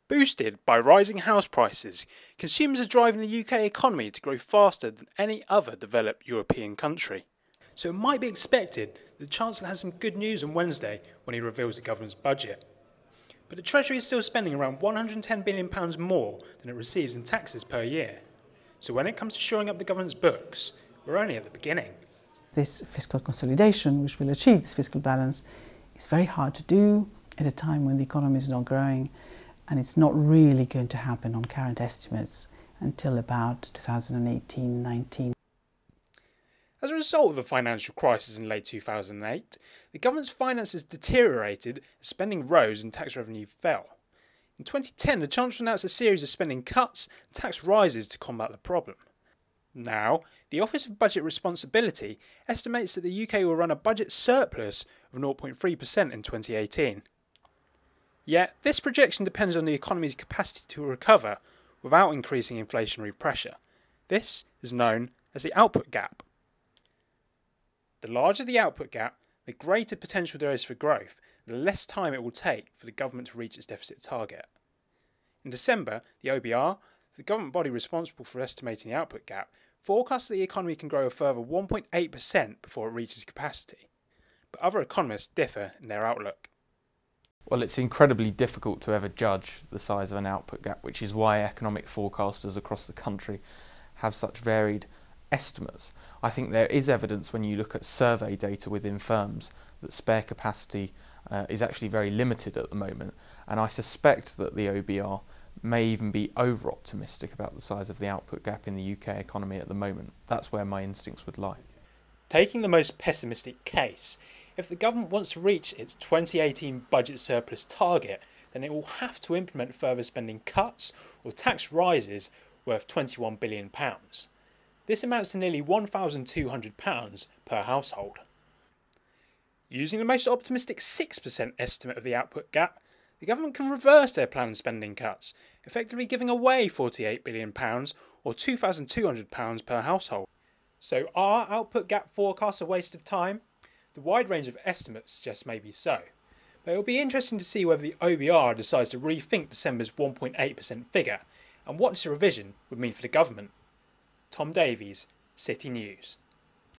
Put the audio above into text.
Boosted by rising house prices, consumers are driving the UK economy to grow faster than any other developed European country. So it might be expected that the Chancellor has some good news on Wednesday when he reveals the government's budget. But the Treasury is still spending around £110 billion more than it receives in taxes per year. So when it comes to shoring up the government's books, we're only at the beginning. This fiscal consolidation, which will achieve this fiscal balance, is very hard to do at a time when the economy is not growing, and it's not really going to happen on current estimates until about 2018-19. As a result of the financial crisis in late 2008, the government's finances deteriorated as spending rose and tax revenue fell. In 2010, the Chancellor announced a series of spending cuts and tax rises to combat the problem. Now, the Office of Budget Responsibility estimates that the UK will run a budget surplus of 0.3% in 2018. Yet, this projection depends on the economy's capacity to recover without increasing inflationary pressure. This is known as the output gap. The larger the output gap, the greater potential there is for growth, the less time it will take for the government to reach its deficit target. In December, the OBR, the government body responsible for estimating the output gap, forecasts that the economy can grow a further 1.8% before it reaches capacity. But other economists differ in their outlook. Well, it's incredibly difficult to ever judge the size of an output gap, which is why economic forecasters across the country have such varied estimates. I think there is evidence when you look at survey data within firms that spare capacity is actually very limited at the moment, and I suspect that the OBR may even be over-optimistic about the size of the output gap in the UK economy at the moment. That's where my instincts would lie. Taking the most pessimistic case, if the government wants to reach its 2018 budget surplus target, then it will have to implement further spending cuts or tax rises worth £21 billion. This amounts to nearly £1,200 per household. Using the most optimistic 6% estimate of the output gap, the government can reverse their planned spending cuts, effectively giving away £48 billion or £2,200 per household. So are output gap forecasts a waste of time? The wide range of estimates suggests maybe so, but it will be interesting to see whether the OBR decides to rethink December's 1.8% figure and what this revision would mean for the government. Tom Davies, City News.